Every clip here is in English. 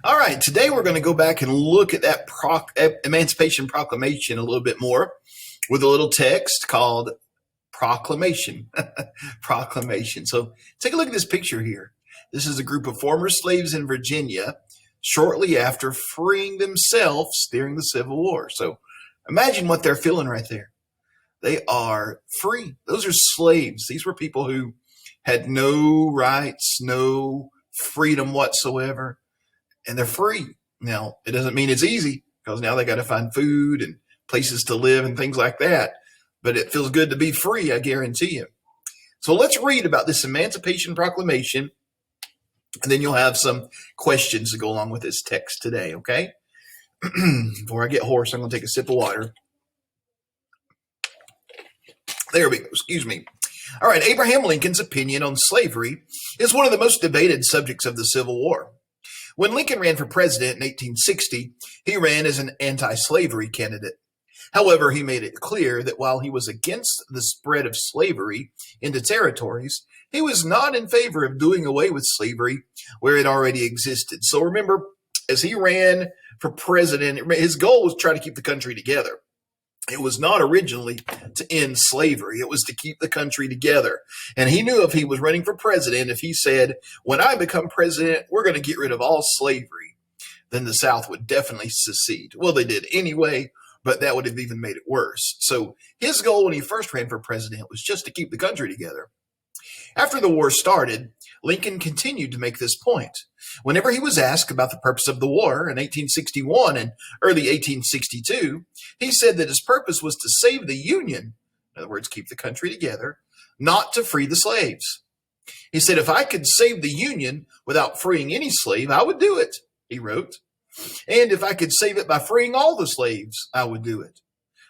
All right, today we're going to go back and look at that Emancipation Proclamation a little bit more with a little text called Proclamation. Proclamation. So take a look at this picture here. This is a group of former slaves in Virginia shortly after freeing themselves during the Civil War. So imagine what they're feeling right there. They are free. Those are slaves. These were people who had no rights, no freedom whatsoever, and they're free. Now, it doesn't mean it's easy because now they got to find food and places to live and things like that. But it feels good to be free, I guarantee you. So let's read about this Emancipation Proclamation, and then you'll have some questions to go along with this text today, okay? Before I get hoarse, I'm going to take a sip of water. There we go. Excuse me. All right. Abraham Lincoln's opinion on slavery is one of the most debated subjects of the Civil War. When Lincoln ran for president in 1860, he ran as an anti-slavery candidate. However, he made it clear that while he was against the spread of slavery into territories, he was not in favor of doing away with slavery where it already existed. So remember, as he ran for president, his goal was to try to keep the country together. It was not originally to end slavery. It was to keep the country together. And he knew if he was running for president, if he said, when I become president, we're going to get rid of all slavery, then the South would definitely secede. Well, they did anyway, but that would have even made it worse. So his goal when he first ran for president was just to keep the country together. After the war started, Lincoln continued to make this point. Whenever he was asked about the purpose of the war in 1861 and early 1862, he said that his purpose was to save the Union, in other words, keep the country together, not to free the slaves. He said, if I could save the Union without freeing any slave, I would do it, he wrote. And if I could save it by freeing all the slaves, I would do it.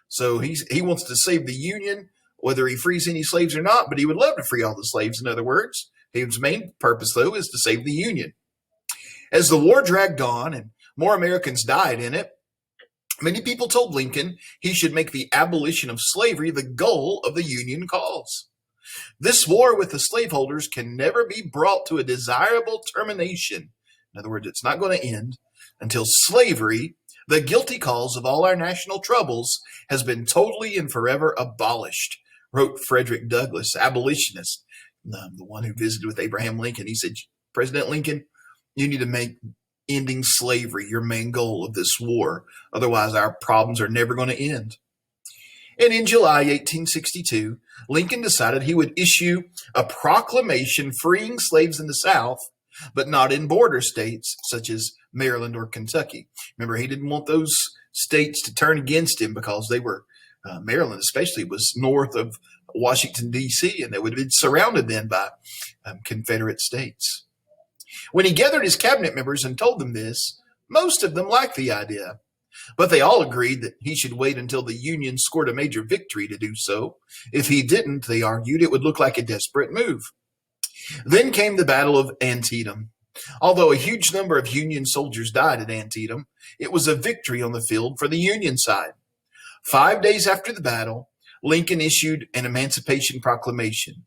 So he wants to save the Union, whether he frees any slaves or not, but he would love to free all the slaves, in other words. His main purpose, though, is to save the Union. As the war dragged on and more Americans died in it, many people told Lincoln he should make the abolition of slavery the goal of the Union cause. This war with the slaveholders can never be brought to a desirable termination. In other words, it's not going to end until slavery, the guilty cause of all our national troubles, has been totally and forever abolished, wrote Frederick Douglass, abolitionist, the one who visited with Abraham Lincoln. He said, President Lincoln, you need to make ending slavery your main goal of this war. Otherwise, our problems are never going to end. And in July 1862, Lincoln decided he would issue a proclamation freeing slaves in the South, but not in border states such as Maryland or Kentucky. Remember, he didn't want those states to turn against him because they were, Maryland especially, was north of Washington, D.C., and they would have been surrounded then by Confederate states. When he gathered his cabinet members and told them this, most of them liked the idea, but they all agreed that he should wait until the Union scored a major victory to do so. If he didn't, they argued, it would look like a desperate move. Then came the Battle of Antietam. Although a huge number of Union soldiers died at Antietam, it was a victory on the field for the Union side. 5 days after the battle, Lincoln issued an Emancipation Proclamation.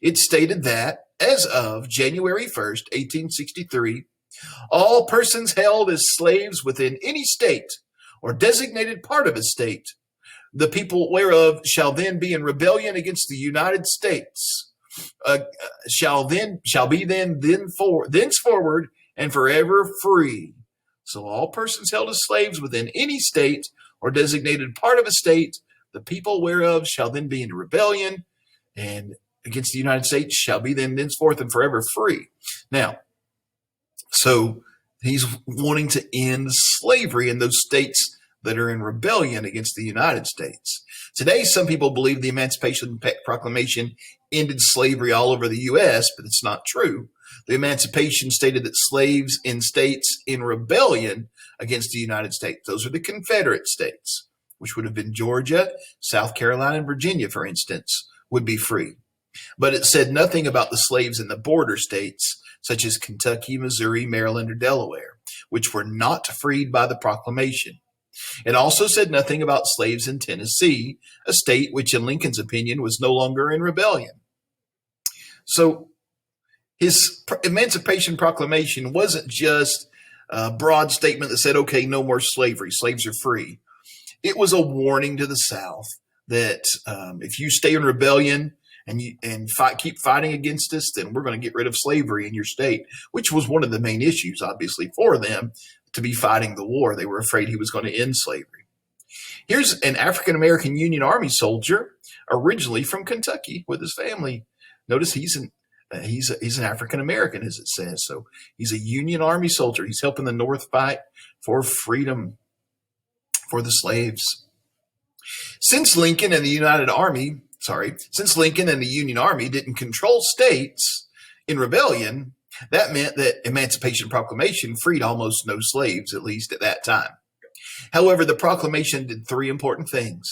It stated that, as of January 1st, 1863, all persons held as slaves within any state or designated part of a state, the people whereof shall then be in rebellion against the United States, shall be thenceforward and forever free. So all persons held as slaves within any state or designated part of a state, the people whereof shall then be in rebellion and against the United States shall be then thenceforth and forever free. Now, so he's wanting to end slavery in those states that are in rebellion against the United States. Today, some people believe the Emancipation Proclamation ended slavery all over the U.S., but it's not true. The Emancipation stated that slaves in states in rebellion against the United States, those are the Confederate states, which would have been Georgia, South Carolina, and Virginia, for instance, would be free. But it said nothing about the slaves in the border states, such as Kentucky, Missouri, Maryland, or Delaware, which were not freed by the proclamation. It also said nothing about slaves in Tennessee, a state which, in Lincoln's opinion, was no longer in rebellion. So his Emancipation Proclamation wasn't just broad statement that said, okay, no more slavery. Slaves are free. It was a warning to the South that if you stay in rebellion and keep fighting against us, then we're going to get rid of slavery in your state, which was one of the main issues, obviously, for them to be fighting the war. They were afraid he was going to end slavery. Here's an African-American Union Army soldier, originally from Kentucky, with his family. Notice he's an African-American, as it says. So he's a Union Army soldier. He's helping the North fight for freedom for the slaves. Since Lincoln and the Union Army didn't control states in rebellion, that meant that Emancipation Proclamation freed almost no slaves, at least at that time. However, the proclamation did three important things.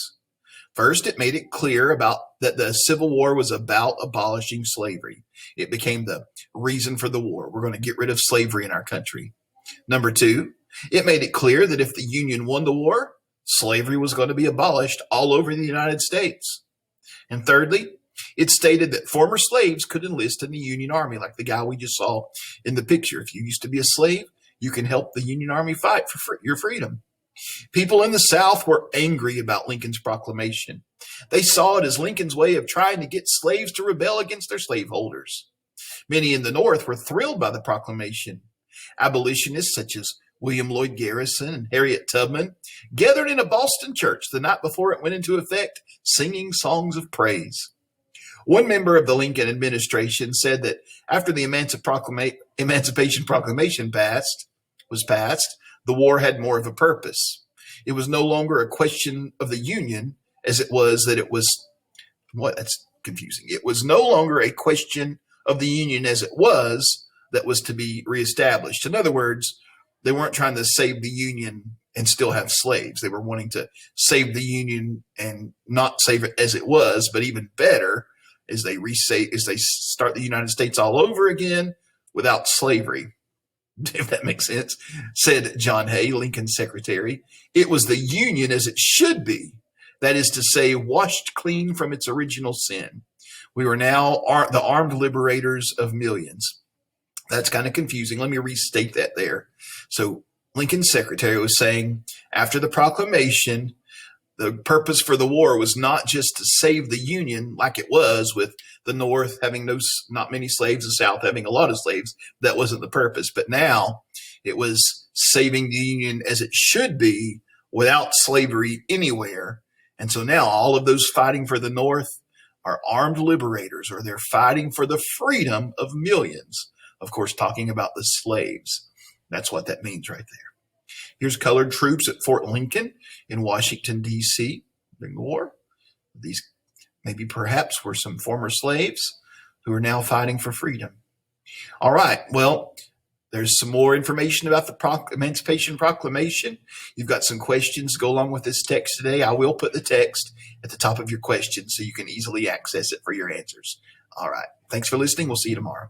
First, it made it clear that the Civil War was about abolishing slavery. It became the reason for the war. We're going to get rid of slavery in our country. Number two, it made it clear that if the Union won the war, slavery was going to be abolished all over the United States. And thirdly, it stated that former slaves could enlist in the Union Army, like the guy we just saw in the picture. If you used to be a slave, you can help the Union Army fight for your freedom. People in the South were angry about Lincoln's proclamation. They saw it as Lincoln's way of trying to get slaves to rebel against their slaveholders. Many in the North were thrilled by the proclamation. Abolitionists such as William Lloyd Garrison and Harriet Tubman gathered in a Boston church the night before it went into effect, singing songs of praise. One member of the Lincoln administration said that after the Emancipation Proclamation was passed, the war had more of a purpose. It was no longer a question of the Union as it was that it was, that's confusing. It was no longer a question of the Union as it was that was to be reestablished. In other words, they weren't trying to save the Union and still have slaves. They were wanting to save the Union and not save it as it was, but even better, as they start the United States all over again without slavery. If that makes sense, said John Hay, Lincoln's secretary. It was the Union as it should be, that is to say, washed clean from its original sin. We were now the armed liberators of millions. That's kind of confusing. Let me restate that there. So Lincoln's secretary was saying after the proclamation, the purpose for the war was not just to save the Union like it was, with the North having not many slaves, the South having a lot of slaves. That wasn't the purpose. But now it was saving the Union as it should be, without slavery anywhere. And so now all of those fighting for the North are armed liberators, or they're fighting for the freedom of millions. Of course, talking about the slaves. That's what that means right there. Here's colored troops at Fort Lincoln in Washington, D.C. during the war. These maybe perhaps were some former slaves who are now fighting for freedom. All right, well, there's some more information about the Emancipation Proclamation. You've got some questions to go along with this text today. I will put the text at the top of your questions so you can easily access it for your answers. All right, thanks for listening. We'll see you tomorrow.